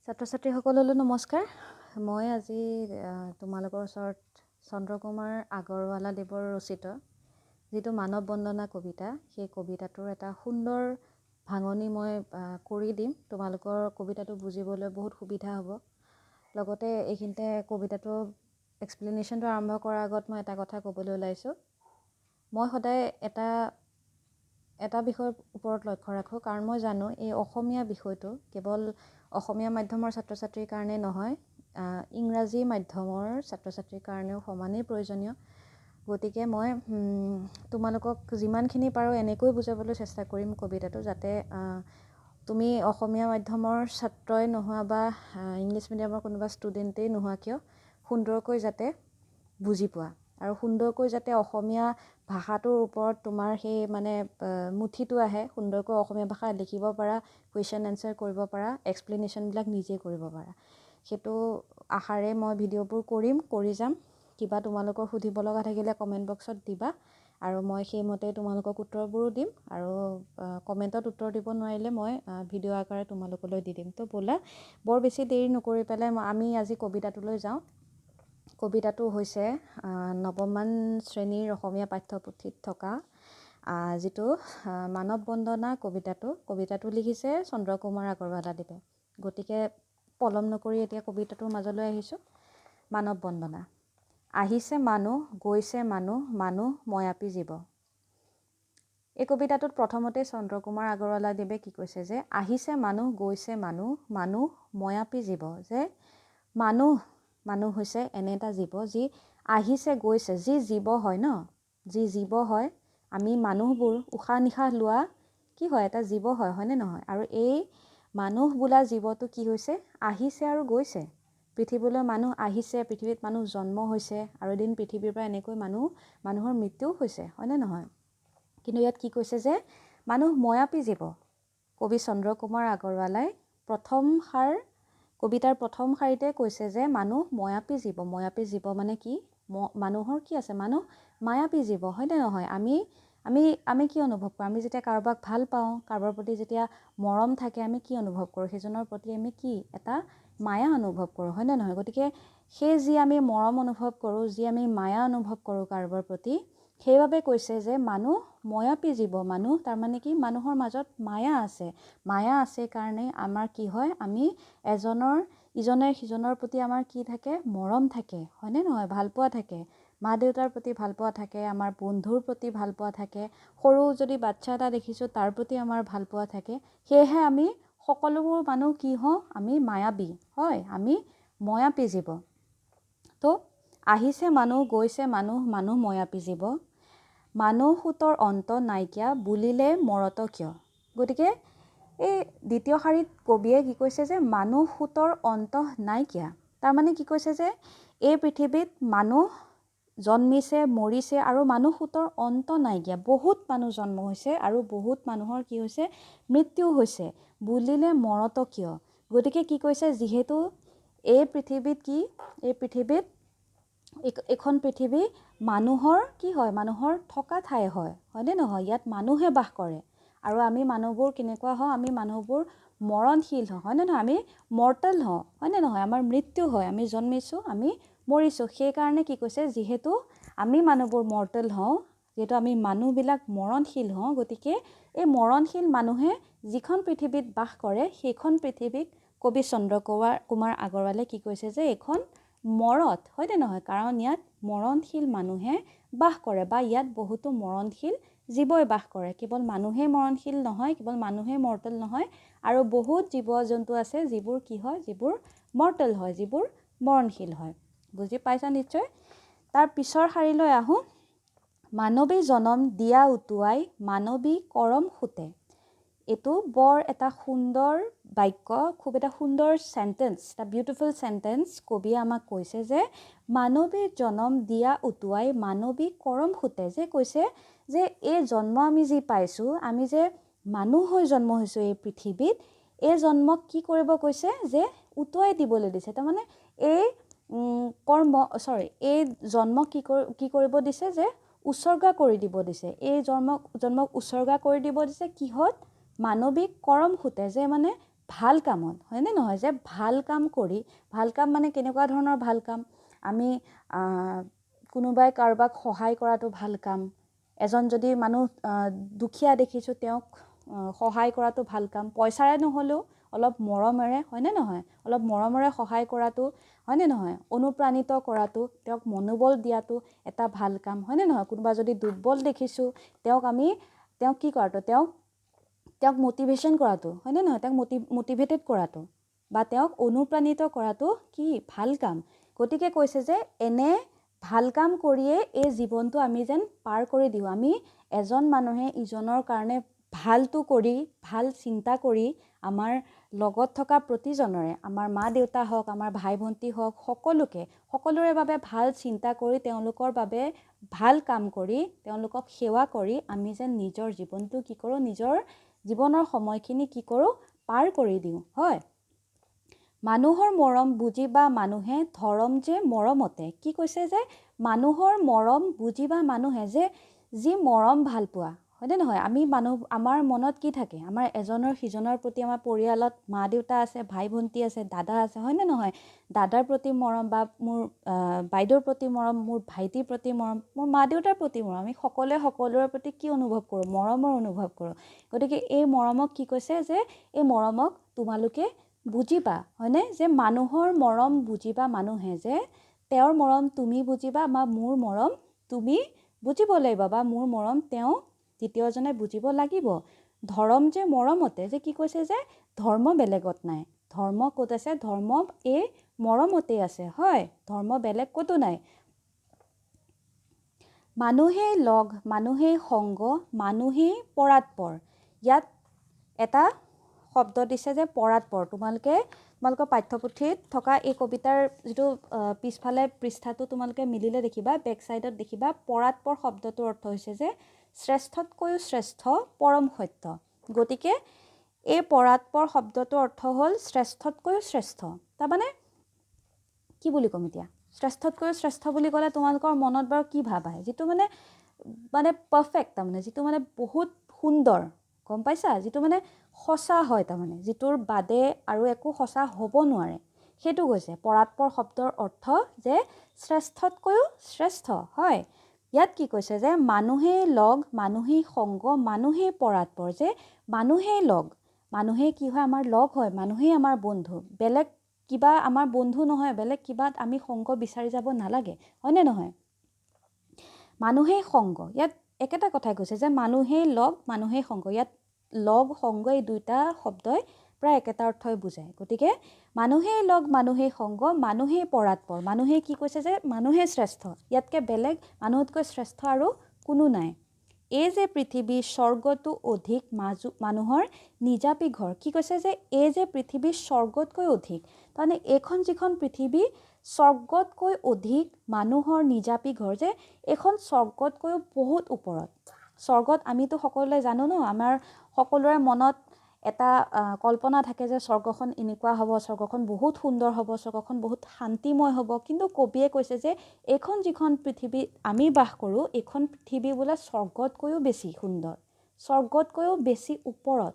ছাত্ৰ ছাত্ৰীসকললৈ নমস্কাৰ। মই আজি তোমালোকৰ ওচৰত চন্দ্ৰকুমাৰ আগৰৱালাদেৱৰ ৰচিত যিটো মানৱ বন্দনা কবিতা, সেই কবিতাটোৰ এটা সুন্দৰ ভাঙনি মই কৰি দিম। তোমালোকৰ কবিতাটো বুজিবলৈ বহুত সুবিধা হ'ব। লগতে এইখিনিতে কবিতাটো এক্সপ্লেনেশ্যনটো আৰম্ভ কৰাৰ আগত মই এটা কথা ক'বলৈ ওলাইছোঁ। মই সদায় এটা বিষয়ৰ ওপৰত লক্ষ্য ৰাখোঁ, কাৰণ মই জানো এই অসমীয়া বিষয়টো কেৱল অসমীয়া মাধ্যমৰ ছাত্ৰ ছাত্ৰীৰ কাৰণে নহয়, ইংৰাজী মাধ্যমৰ ছাত্ৰ ছাত্ৰীৰ কাৰণেও সমানেই প্ৰয়োজনীয়। গতিকে মই তোমালোকক যিমানখিনি পাৰোঁ এনেকৈ বুজাবলৈ চেষ্টা কৰিম কবিতাটো, যাতে তুমি অসমীয়া মাধ্যমৰ ছাত্ৰই নোহোৱা বা ইংলিছ মিডিয়ামৰ কোনোবা ষ্টুডেণ্টেই নোহোৱা কিয় সুন্দৰকৈ যাতে বুজি পোৱা, আৰু সুন্দৰকৈ যাতে অসমীয়া ভাষাটোৰ ওপৰত তোমাৰ সেই মুঠিটো আহে, সুন্দৰকৈ অসমীয়া ভাষা লিখিব পাৰা, কুৱেশ্যন এনচাৰ কৰিব পাৰা, এক্সপ্লেনেশ্যনবিলাক নিজে কৰিব পাৰা। সেইটো আশাৰে মই ভিডিঅ'বোৰ কৰি যাম। কিবা তোমালোকৰ সুধিব লগা থাকিলে কমেণ্ট বক্সত দিবা, আৰু মই সেইমতে তোমালোকক উত্তৰবোৰো দিম, আৰু কমেণ্টত উত্তৰ দিব নোৱাৰিলে মই ভিডিঅ' আকাৰে তোমালোকলৈ দি দিম। তো ব'লা, বৰ বেছি দেৰি নকৰি পেলাই আমি আজি কবিতাটোলৈ যাওঁ। কবিতাটো হৈছে নৱমমান শ্ৰেণীৰ অসমীয়া পাঠ্যপুথিত থকা যিটো মানৱ বন্দনা কবিতাটো লিখিছে চন্দ্ৰকুমাৰ আগৰৱালাদেৱে। গতিকে পলম নকৰি এতিয়া কবিতাটোৰ মাজলৈ আহিছোঁ। মানৱ বন্দনা। আহিছে মানুহ, গৈছে মানুহ, মানুহ ময়াপী জীৱ। এই কবিতাটোত প্ৰথমতে চন্দ্ৰকুমাৰ আগৰৱালাদেৱে কি কৈছে যে আহিছে মানুহ, গৈছে মানুহ, মানুহ ময়াপী জীৱ। যে মানুহ হৈছে এনে এটা জীৱ যি আহিছে গৈছে, যি জীৱ হয় ন, যি জীৱ হয়, আমি মানুহবোৰ উশাহ নিশাহ লোৱা কি হয়, এটা জীৱ হয়, হয়নে নহয়? আৰু এই মানুহ বোলা জীৱটো কি হৈছে, আহিছে আৰু গৈছে। পৃথিৱীলৈ মানুহ আহিছে, পৃথিৱীত মানুহ জন্ম হৈছে, আৰু এদিন পৃথিৱীৰ পৰা এনেকৈ মানুহৰ মৃত্যুও হৈছে, হয়নে নহয়? কিন্তু ইয়াত কি কৈছে যে মানুহ ময়াপী জীৱ। কবি চন্দ্ৰকুমাৰ আগৰৱালাই কবিতাৰ প্ৰথম শাৰীতে কৈছে যে মানুহ ময়াপী জীৱ। ময়াপী জীৱ মানে কি? মানুহৰ কি আছে? মানুহ মায়াপী জীৱ, হয়নে নহয়? আমি কি অনুভৱ কৰোঁ? আমি যেতিয়া কাৰোবাক ভাল পাওঁ, কাৰোবাৰ প্ৰতি যেতিয়া মৰম থাকে, আমি কি অনুভৱ কৰোঁ? সেইজনৰ প্ৰতি আমি কি এটা মায়া অনুভৱ কৰোঁ, হয়নে নহয়? গতিকে সেই যি আমি মৰম অনুভৱ কৰোঁ, যি আমি মায়া অনুভৱ কৰোঁ কাৰোবাৰ প্ৰতি, সেইবাবে কৈছে যে মানুহ ময়াপী জীৱ। মানুহ তাৰমানে কি? মানুহৰ মাজত মায়া আছে। মায়া আছে কাৰণে আমাৰ কি হয়, আমি ইজনে সিজনৰ প্ৰতি আমাৰ কি থাকে? মৰম থাকে, হয়নে নহয়? ভালপোৱা থাকে। মা দেউতাৰ প্ৰতি ভালপোৱা থাকে, আমাৰ বন্ধুৰ প্ৰতি ভালপোৱা থাকে, সৰু যদি বাচ্ছা এটা দেখিছোঁ তাৰ প্ৰতি আমাৰ ভালপোৱা থাকে। সেয়েহে আমি সকলোবোৰ মানুহ কি হওঁ? আমি মায়াবী হয়, আমি ময়াপী জীৱ। তো আহিছে মানুহ, গৈছে মানুহ, মানুহ ময়াপী জীৱ। মানুহ সুতৰ অন্ত নাইকিয়া, বুলিলে মৰত কিয়? গতিকে এই দ্বিতীয় শাৰীত কবিয়ে কি কৈছে যে মানুহ সুতৰ অন্ত নাইকিয়া। তাৰমানে কি কৈছে যে এই পৃথিৱীত মানুহ জন্মিছে, মৰিছে, আৰু মানুহ সুতৰ অন্ত নাইকিয়া। বহুত মানুহ জন্ম হৈছে আৰু বহুত মানুহৰ কি হৈছে? মৃত্যু হৈছে। বুলিলে মৰত কিয়? গতিকে কি কৈছে, যিহেতু এই পৃথিৱীত কি? এই পৃথিৱীত এইখন পৃথিৱী মানুহৰ কি হয়? মানুহৰ থকা ঠাই হয়, হয়নে নহয়? ইয়াত মানুহে বাস কৰে, আৰু আমি মানুহবোৰ কেনেকুৱা হওঁ? আমি মানুহবোৰ মৰণশীল হওঁ, হয়নে নহয়? আমি মৰ্টেল হওঁ, হয়নে নহয়? আমাৰ মৃত্যু হয়, আমি জন্মিছোঁ, আমি মৰিছোঁ। সেইকাৰণে কি কৈছে, যিহেতু আমি মানুহবোৰ মৰ্টেল হওঁ, যিহেতু আমি মানুহবিলাক মৰণশীল হওঁ, গতিকে এই মৰণশীল মানুহে যিখন পৃথিৱীত বাস কৰে, সেইখন পৃথিৱীক কবি চন্দ্ৰকুমাৰ আগৰৱালে কি কৈছে যে এইখন মৰত, হয়নে নহয়? কাৰণ ইয়াত মৰণশীল মানুহে বাস কৰে, বা ইয়াত বহুতো মৰণশীল জীৱই বাস কৰে। কেৱল মানুহেই মৰণশীল নহয়, কেৱল মানুহেই মৰ্টেল নহয়, আৰু বহুত জীৱ জন্তু আছে যিবোৰ কি হয়? যিবোৰ মৰ্টেল হয়, যিবোৰ মৰণশীল হয়। বুজি পাইছা নিশ্চয়? তাৰ পিছৰ শাৰীলৈ আহোঁ। মানৱী জনম দিয়া উটুৱাই, মানৱী কৰম সুতে। এইটো বৰ এটা সুন্দৰ বাক্য, খুব এটা সুন্দৰ চেণ্টেন্স, এটা বিউটিফুল চেণ্টেন্স কবিয়ে আমাক কৈছে যে মানৱী জনম দিয়া উটুৱাই, মানৱী কৰম সুতে। যে কৈছে যে এই জন্ম আমি যি পাইছোঁ, আমি যে মানুহ হৈ জন্ম হৈছোঁ এই পৃথিৱীত, এই জন্মক কি কৰিব কৈছে? যে উটুৱাই দিবলৈ দিছে। তাৰমানে এই এই জন্মক কি কৰিব দিছে? যে উচৰ্গা কৰি দিব দিছে। এই জন্মক উচৰ্গা কৰি দিব দিছে কিহত? মানৱী কৰম সুতে। যে মানে ভাল কামত, হয়নে নহয়, যে ভাল কাম কৰি, ভাল কাম মানে কেনেকুৱা ধৰণৰ ভাল কাম, আমি কোনোবাই কাৰোবাক সহায় কৰাটো ভাল কাম, এজন যদি মানুহ দুখীয়া দেখিছোঁ তেওঁক সহায় কৰাটো ভাল কাম, পইচাৰে নহ'লেও অলপ মৰমেৰে, হয়নে নহয়, অলপ মৰমেৰে সহায় কৰাটো, হয়নে নহয়, অনুপ্ৰাণিত কৰাটো, তেওঁক মনোবল দিয়াটো এটা ভাল কাম, হয়নে নহয়, কোনোবা যদি দুৰ্বল দেখিছোঁ তেওঁক কি কৰাটো, তেওঁক মটিভেশ্যন কৰাটো, হয়নে নহয়, তেওঁক মটিভেটেড কৰাটো বা তেওঁক অনুপ্ৰাণিত কৰাটো কি ভাল কাম। গতিকে কৈছে যে এনে ভাল কাম কৰিয়ে এই জীৱনটো আমি যেন পাৰ কৰি দিওঁ, আমি এজন মানুহে ইজনৰ কাৰণে ভালটো কৰি, ভাল চিন্তা কৰি, আমাৰ লগত থকা প্ৰতিজনৰে, আমাৰ মা দেউতা হওক, আমাৰ ভাই ভণ্টি হওক, সকলোৰে বাবে ভাল চিন্তা কৰি, তেওঁলোকৰ বাবে ভাল কাম কৰি, তেওঁলোকক সেৱা কৰি, আমি যেন নিজৰ জীৱনটো কি কৰোঁ, নিজৰ জীৱনৰ সময়খিনি কি কৰোঁ, পাৰ কৰি দিওঁ। হয়, মানুহৰ মৰম বুজিবা মানুহে ধৰম যে মৰমতে, কি কৈছে যে মানুহৰ মৰম বুজিবা মানুহে, যে যি মৰম ভাল পোৱা, হয়নে নহয়, আমাৰ মনত কি থাকে, আমাৰ এজনৰ সিজনৰ প্ৰতি, আমাৰ পৰিয়ালত মা দেউতা আছে, ভাই ভণ্টি আছে, দাদা আছে, হয়নে নহয়, দাদাৰ প্ৰতি মৰম বা মোৰ বাইদেউৰ প্ৰতি মৰম, মোৰ ভাইটিৰ প্ৰতি মৰম, মোৰ মা দেউতাৰ প্ৰতি মৰম, আমি সকলোৰে প্ৰতি কি অনুভৱ কৰোঁ, মৰমৰ অনুভৱ কৰোঁ। গতিকে এই মৰমক কি কৈছে, যে এই মৰমক তোমালোকে বুজিবা, হয়নে, যে মানুহৰ মৰম বুজিবা মানুহে, যে তেওঁৰ মৰম তুমি বুজিবা বা মোৰ মৰম তুমি বুজিব লাগিব, বা মোৰ মৰম তেওঁ দ্বিতীয়জনে বুজিব লাগিব। ধৰম যে মৰমতে, যে কি কৈছে, যে ধৰ্ম বেলেগত নাই, ধৰ্ম ক'ত আছে, ধৰ্ম এই মৰমতেই আছে। হয়, ধৰ্ম বেলেগ ক'তো নাই। মানুহেই লগ, মানুহেই সংগ, মানুহেই পৰাৎপৰ, ইয়াত এটা শব্দ দিছে যে পৰাৎপৰ, তোমালোকৰ পাঠ্যপুথিত থকা এই কবিতাৰ যিটো পিছফালে পৃষ্ঠাটো তোমালোকে মিলিলে দেখিবা, বেক চাইডত দেখিবা, পৰাৎপৰ শব্দটোৰ অৰ্থ হৈছে যে শ্ৰেষ্ঠতকৈও শ্ৰেষ্ঠ, পৰম সত্য। গতিকে এই পৰাৎপৰ শব্দটোৰ অৰ্থ হ'ল শ্ৰেষ্ঠতকৈও শ্ৰেষ্ঠ। তাৰমানে কি বুলি ক'ম এতিয়া, শ্ৰেষ্ঠতকৈও শ্ৰেষ্ঠ বুলি ক'লে তোমালোকৰ মনত বাৰু কি ভাব আহে, যিটো মানে পাৰফেক্ট, তাৰমানে যিটো মানে বহুত সুন্দৰ, গম পাইছা, যিটো মানে সঁচা হয়, তাৰমানে যিটোৰ বাদে আৰু একো সঁচা হ'ব নোৱাৰে, সেইটো কৈছে পৰাৎপৰ শব্দৰ অৰ্থ, যে শ্ৰেষ্ঠতকৈও শ্ৰেষ্ঠ। হয়, ইয়াত কি কৈছে, যে মানুহেই লগ, মানুহেই সংগ, মানুহেই পৰাৎপৰ, যে মানুহেই লগ, মানুহে কি হয়, আমাৰ লগ হয়, মানুহেই আমাৰ বন্ধু, বেলেগ কিবা আমাৰ বন্ধু নহয়, বেলেগ কিবাত আমি সংগ বিচাৰি যাব নালাগে, হয়নে নহয়। মানুহেই সংগ, ইয়াত একেটা কথাই কৈছে, যে মানুহেই লগ, মানুহেই সংগ, ইয়াত লগ সংগ এই দুইটা শব্দই প্ৰায় একেটা অৰ্থই বুজায়। গতিকে মানুহেই লগ, মানুহেই সংগ, মানুহেই পৰাৎপৰ, মানুহে কি কৈছে, যে মানুহেই শ্ৰেষ্ঠ, ইয়াতকৈ বেলেগ মানুহতকৈ শ্ৰেষ্ঠ আৰু কোনো নাই। এই যে পৃথিৱী স্বৰ্গটো অধিক মানুহৰ নিজাপি ঘৰ, কি কৈছে, যে এই যে পৃথিৱী স্বৰ্গতকৈ অধিক, তাৰমানে এইখন যিখন পৃথিৱী স্বৰ্গতকৈ অধিক মানুহৰ নিজাপি ঘৰ, যে এইখন স্বৰ্গতকৈও বহুত ওপৰত। স্বৰ্গত আমিতো সকলোৱে জানো ন, আমাৰ সকলোৰে মনত এটা কল্পনা থাকে যে স্বৰ্গখন এনেকুৱা হ'ব, স্বৰ্গখন বহুত সুন্দৰ হ'ব, স্বৰ্গখন বহুত শান্তিময় হ'ব, কিন্তু কবিয়ে কৈছে যে এইখন যিখন পৃথিৱীত আমি বাস কৰোঁ, এইখন পৃথিৱী বোলে স্বৰ্গতকৈও বেছি সুন্দৰ, স্বৰ্গতকৈও বেছি ওপৰত।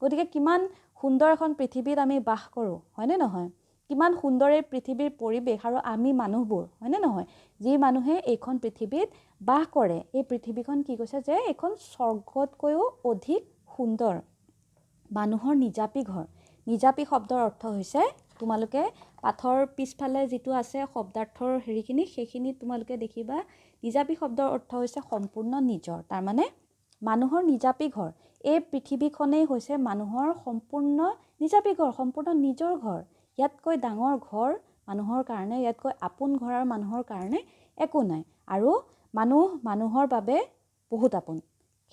গতিকে কিমান সুন্দৰ এখন পৃথিৱীত আমি বাস কৰোঁ, হয়নে নহয়, কিমান সুন্দৰ এই পৃথিৱীৰ পৰিৱেশ, আৰু আমি মানুহবোৰ, হয়নে নহয়, যি মানুহে এইখন পৃথিৱীত বাস কৰে, এই পৃথিৱীখন কি কৈছে, যে এইখন স্বৰ্গতকৈও অধিক সুন্দৰ, মানুহৰ নিজাপি ঘৰ। নিজাপি শব্দৰ অৰ্থ হৈছে, তোমালোকে পাঠৰ পিছফালে যিটো আছে শব্দাৰ্থৰ সেইখিনি তোমালোকে দেখিবা, নিজাপি শব্দৰ অৰ্থ হৈছে সম্পূৰ্ণ নিজৰ, তাৰমানে মানুহৰ নিজাপি ঘৰ, এই পৃথিৱীখনেই হৈছে মানুহৰ সম্পূৰ্ণ নিজাপি ঘৰ, সম্পূৰ্ণ নিজৰ ঘৰ। ইয়াতকৈ ডাঙৰ ঘৰ মানুহৰ কাৰণে, ইয়াতকৈ আপোন ঘৰ আৰু মানুহৰ কাৰণে একো নাই, আৰু মানুহৰ বাবে বহুত আপোন।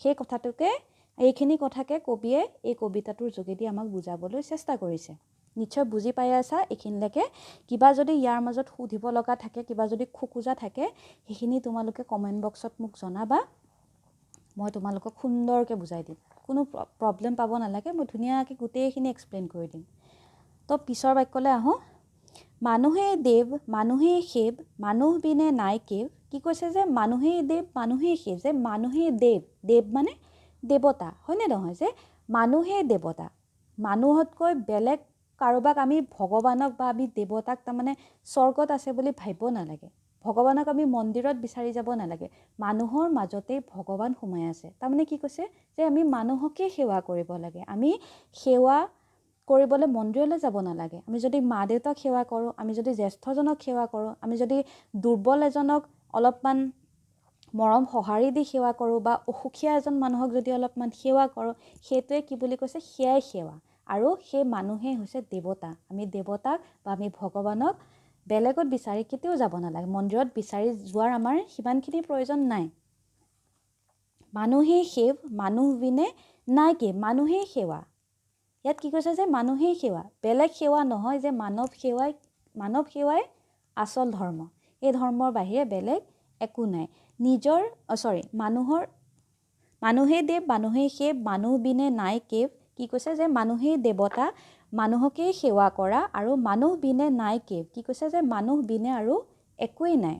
সেই কথাটোকে, এইখিনি কথাকে কবিয়ে এই কবিতাটোৰ যোগেদি আমাক বুজাবলৈ চেষ্টা কৰিছে। নিশ্চয় বুজি পাই আছা এইখিনিলৈকে। কিবা যদি ইয়াৰ মাজত সুধিব লগা থাকে, কিবা যদি খোকোজা থাকে, সেইখিনি তোমালোকে কমেণ্ট বক্সত মোক জনাবা, মই তোমালোকক সুন্দৰকৈ বুজাই দিম, কোনো প্ৰব্লেম পাব নালাগে, মই ধুনীয়াকৈ গোটেইখিনি এক্সপ্লেইন কৰি দিম। তো পিছৰ বাক্যলৈ আহোঁ। মানুহেই দেৱ, মানুহেই সেৱ, মানুহ বিনে নাই কেৱ, কি কৈছে, যে মানুহেই দেৱ, মানুহেই সেৱ, যে মানুহেই দেৱ, দেৱ মানে দেৱতা, হয়নে নহয়, যে মানুহেই দেৱতা, মানুহতকৈ বেলেগ কাৰোবাক আমি ভগৱানক বা আমি দেৱতাক তাৰমানে স্বৰ্গত আছে বুলি ভাবিব নালাগে। ভগৱানক আমি মন্দিৰত বিচাৰি যাব নালাগে। মানুহৰ মাজতেই ভগৱান সোমাই আছে। তাৰমানে কি কৈছে যে আমি মানুহকে সেৱা কৰিব লাগে। আমি সেৱা কৰিবলৈ মন্দিৰলৈ যাব নালাগে। আমি যদি মা দেউতাক সেৱা কৰোঁ, আমি যদি জ্যেষ্ঠজনক সেৱা কৰোঁ, আমি যদি দুৰ্বল এজনক অলপমান মৰম সঁহাৰি দি সেৱা কৰোঁ বা অসুখীয়া এজন মানুহক যদি অলপমান সেৱা কৰোঁ, সেইটোৱে কি বুলি কৈছে, সেয়াই সেৱা। আৰু সেই মানুহেই হৈছে দেৱতা। আমি দেৱতাক বা আমি ভগৱানক বেলেগত বিচাৰি কেতিয়াও যাব নালাগে। মন্দিৰত বিচাৰি যোৱাৰ আমাৰ সিমানখিনি প্ৰয়োজন নাই। মানুহেই সেৱ, মানুহ বিনে নাই কি, মানুহেই সেৱা। ইয়াত কি কৈছে যে মানুহেই সেৱা, বেলেগ সেৱা নহয়, যে মানৱ সেৱাই আচল ধৰ্ম। এই ধৰ্মৰ বাহিৰে বেলেগ একো নাই। মানুহেই দেৱ, মানুহেই সেৱ, মানুহ বিনে নাই কেৱ। কি কৈছে যে মানুহেই দেৱতা, মানুহকেই সেৱা কৰা, আৰু মানুহ বিনে নাই কেৱ। কি কৈছে যে মানুহ বিনে আৰু একোৱেই নাই।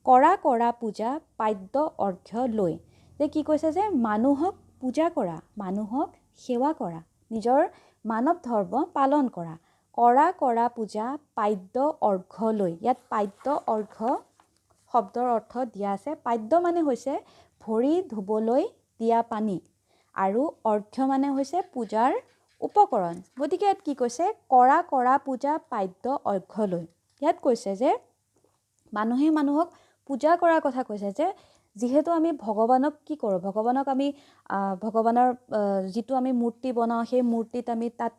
কৰা পূজা পাদ্য অৰ্ঘ্য লৈ। যে কি কৈছে যে মানুহক পূজা কৰা, মানুহক সেৱা কৰা, নিজৰ মানৱ ধৰ্ম পালন কৰা। কৰা পূজা পাদ্য অৰ্ঘ্য লৈ। ইয়াত পাদ্য অৰ্ঘ্য শব্দৰ অৰ্থ দিয়া আছে। পাদ্য মানে হৈছে ভৰি ধুবলৈ দিয়া পানী, আৰু অৰ্ঘ্য মানে হৈছে পূজাৰ উপকৰণ। গতিকে ইয়াত কি কৈছে, কৰা পূজা পাদ্য অৰ্ঘ্য লৈ। ইয়াত কৈছে যে মানুহে মানুহক পূজা কৰাৰ কথা কৈছে। যে যিহেতু আমি ভগৱানক কি কৰোঁ, ভগৱানক আমি ভগৱানৰ যিটো আমি মূৰ্তি বনাওঁ, সেই মূৰ্তিত আমি তাত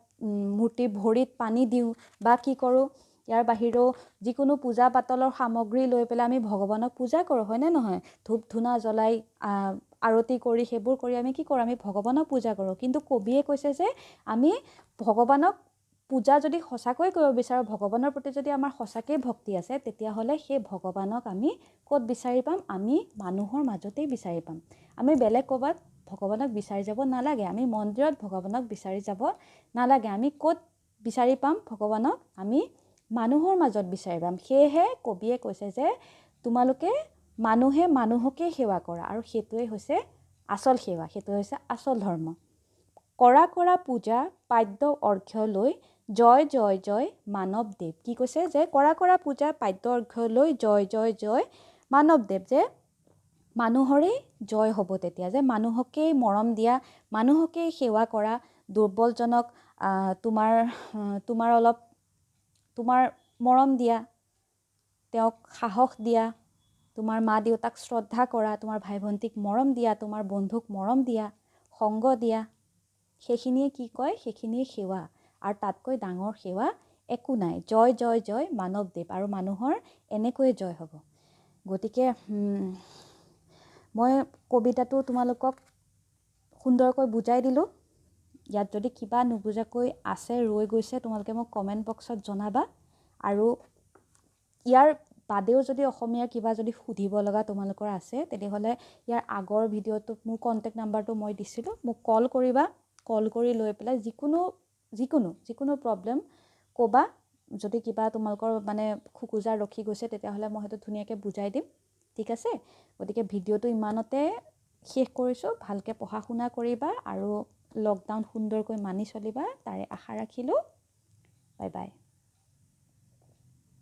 মূৰ্তিৰ ভৰিত পানী দিওঁ বা কি কৰোঁ। ইয়াৰ বাহিৰেও যিকোনো পূজা পাতলৰ সামগ্ৰী লৈ পেলাই আমি ভগৱানক পূজা কৰোঁ, হয়নে নহয়? ধূপ ধূনা জ্বলাই আৰতি কৰি সেইবোৰ কৰি আমি কি কৰোঁ, আমি ভগৱানক পূজা কৰোঁ। কিন্তু কবিয়ে কৈছে যে আমি ভগৱানক পূজা যদি সঁচাকৈ কৰিব বিচাৰোঁ, ভগৱানৰ প্ৰতি যদি আমাৰ সঁচাকৈ ভক্তি আছে, তেতিয়াহ'লে সেই ভগৱানক আমি ক'ত বিচাৰি পাম? আমি মানুহৰ মাজতেই বিচাৰি পাম। আমি বেলেগ ক'ৰবাত ভগৱানক বিচাৰি যাব নালাগে। আমি মন্দিৰত ভগৱানক বিচাৰি যাব নালাগে। আমি ক'ত বিচাৰি পাম ভগৱানক? আমি মানুহৰ মাজত বিচাৰি পাম। সেয়েহে কবিয়ে কৈছে যে তোমালোকে মানুহে মানুহকে সেৱা কৰা, আৰু সেইটোৱে হৈছে আচল সেৱা, সেইটোৱে হৈছে আচল ধৰ্ম। কৰা পূজা পাদ্য অৰ্ঘ্য লৈ জয় জয় জয় মানৱ দেৱ। কি কৈছে যে কৰা পূজা পাদ্য অৰ্ঘ্য লৈ জয় জয় জয় মানৱ দেৱ। যে মানুহৰেই জয় হ'ব তেতিয়া, যে মানুহকেই মৰম দিয়া, মানুহকেই সেৱা কৰা, দুৰ্বলজনক তোমাৰ মৰম দিয়া, তেওঁক সাহস দিয়া, তোমাৰ মা দেউতাক শ্ৰদ্ধা কৰা, তোমাৰ ভাই ভণ্টিক মৰম দিয়া, তোমাৰ বন্ধুক মৰম দিয়া, সংগ দিয়া, সেইখিনিয়ে কি কয়, সেইখিনিয়ে সেৱা। আৰু তাতকৈ ডাঙৰ সেৱা একো নাই। জয় জয় জয় মানৱ দেৱ, আৰু মানুহৰ এনেকৈয়ে জয় হ'ব। গতিকে মই কবিতাটো তোমালোকক সুন্দৰকৈ বুজাই দিলোঁ। ইয়াত যদি কিবা নুবুজাকৈ আছে, ৰৈ গৈছে, তোমালোকে মোক কমেণ্ট বক্সত জনাবা। আৰু ইয়াৰ বাদেও যদি অসমীয়া কিবা যদি সুধিব লগা তোমালোকৰ আছে, তেতিয়াহ'লে ইয়াৰ আগৰ ভিডিঅ'টোত মোৰ কণ্টেক্ট নাম্বাৰটো মই দিছিলোঁ, মোক কল কৰিবা। কল কৰি লৈ পেলাই যিকোনো প্ৰব্লেম ক'বা। যদি কিবা তোমালোকৰ মানে খোকোজা ৰখি গৈছে, তেতিয়াহ'লে মই সেইটো ধুনীয়াকৈ বুজাই দিম। ঠিক আছে? গতিকে ভিডিঅ'টো ইমানতে শেষ কৰিছোঁ। ভালকৈ পঢ়া শুনা কৰিবা আৰু লকডাউন সুন্দৰকৈ মানি চলিবা, তাৰে আশা ৰাখিলোঁ। Bye bye.